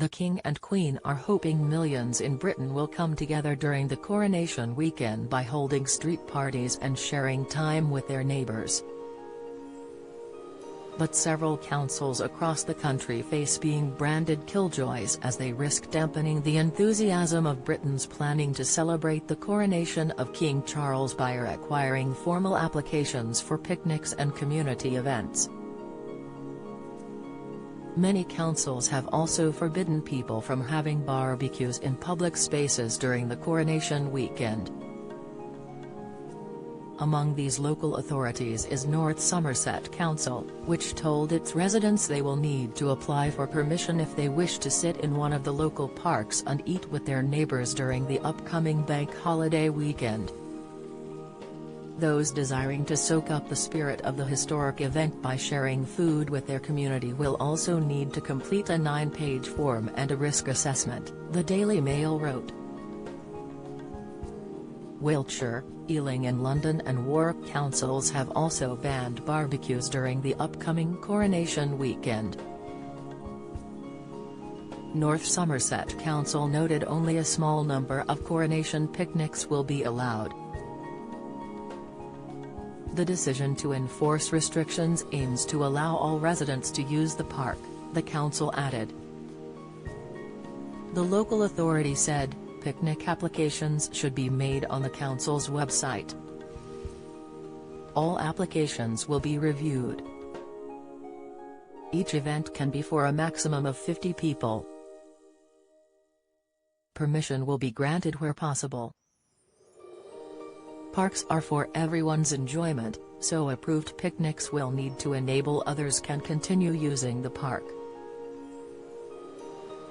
The King and Queen are hoping millions in Britain will come together during the coronation weekend by holding street parties and sharing time with their neighbours. But several councils across the country face being branded killjoys as they risk dampening the enthusiasm of Britons planning to celebrate the coronation of King Charles by requiring formal applications for picnics and community events. Many councils have also forbidden people from having barbecues in public spaces during the coronation weekend. Among these local authorities is North Somerset Council, which told its residents they will need to apply for permission if they wish to sit in one of the local parks and eat with their neighbours during the upcoming bank holiday weekend. Those desiring to soak up the spirit of the historic event by sharing food with their community will also need to complete a 9-page form and a risk assessment, the Daily Mail wrote. Wiltshire, Ealing and London and Warwick councils have also banned barbecues during the upcoming coronation weekend. North Somerset Council noted only a small number of coronation picnics will be allowed. The decision to enforce restrictions aims to allow all residents to use the park, the council added. The local authority said, picnic applications should be made on the council's website. All applications will be reviewed. Each event can be for a maximum of 50 people. Permission will be granted where possible. Parks are for everyone's enjoyment, so approved picnics will need to enable others can continue using the park.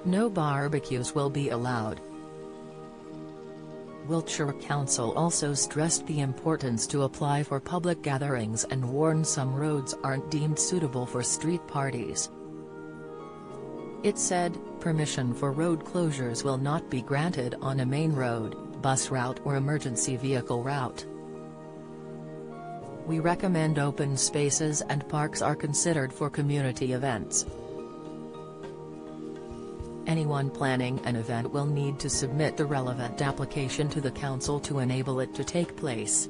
No barbecues will be allowed. Wiltshire Council also stressed the importance to apply for public gatherings and warned some roads aren't deemed suitable for street parties. It said, permission for road closures will not be granted on a main road, bus route or emergency vehicle route. We recommend open spaces and parks are considered for community events. Anyone planning an event will need to submit the relevant application to the council to enable it to take place.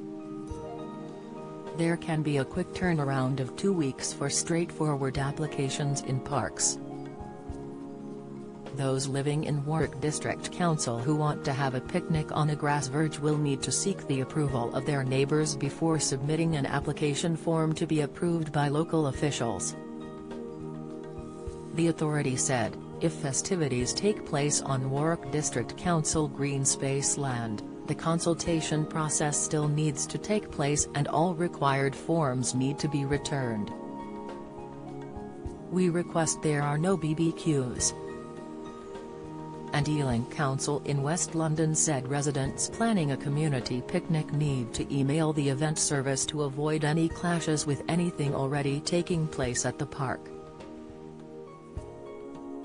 There can be a quick turnaround of 2 weeks for straightforward applications in parks. Those living in Warwick District Council who want to have a picnic on a grass verge will need to seek the approval of their neighbours before submitting an application form to be approved by local officials. The authority said, if festivities take place on Warwick District Council green space land, the consultation process still needs to take place and all required forms need to be returned. We request there are no BBQs. And Ealing Council in West London said residents planning a community picnic need to email the event service to avoid any clashes with anything already taking place at the park.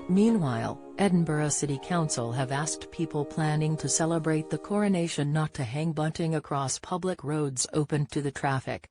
Meanwhile, Edinburgh City Council have asked people planning to celebrate the coronation not to hang bunting across public roads open to the traffic.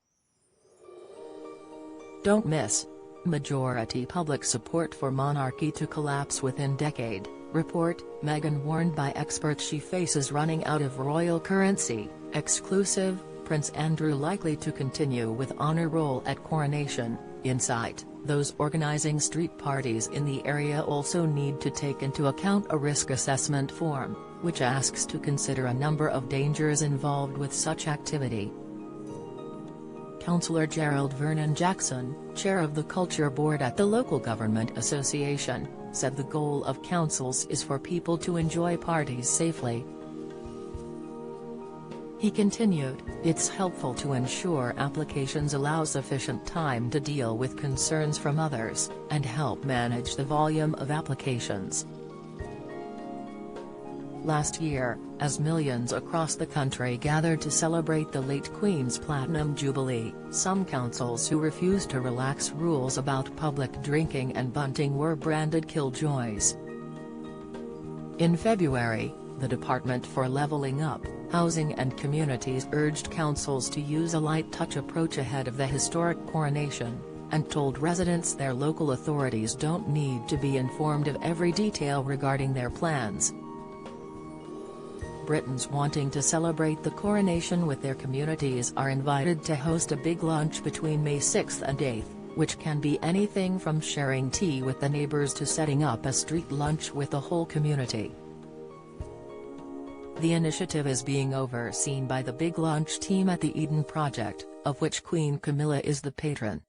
Don't miss. Majority public support for monarchy to collapse within decade, report, Meghan warned by experts she faces running out of royal currency, exclusive, Prince Andrew likely to continue with honour roll at coronation, insight. Those organising street parties in the area also need to take into account a risk assessment form, which asks to consider a number of dangers involved with such activity. Councillor Gerald Vernon Jackson, chair of the Culture Board at the Local Government Association, said the goal of councils is for people to enjoy parties safely. He continued, it's helpful to ensure applications allow sufficient time to deal with concerns from others, and help manage the volume of applications. Last year, as millions across the country gathered to celebrate the late Queen's Platinum Jubilee, some councils who refused to relax rules about public drinking and bunting were branded killjoys. In February, the Department for Levelling Up, Housing and Communities urged councils to use a light-touch approach ahead of the historic coronation, and told residents their local authorities don't need to be informed of every detail regarding their plans. Britons wanting to celebrate the coronation with their communities are invited to host a big lunch between May 6 and 8, which can be anything from sharing tea with the neighbours to setting up a street lunch with the whole community. The initiative is being overseen by the Big Lunch team at the Eden Project, of which Queen Camilla is the patron.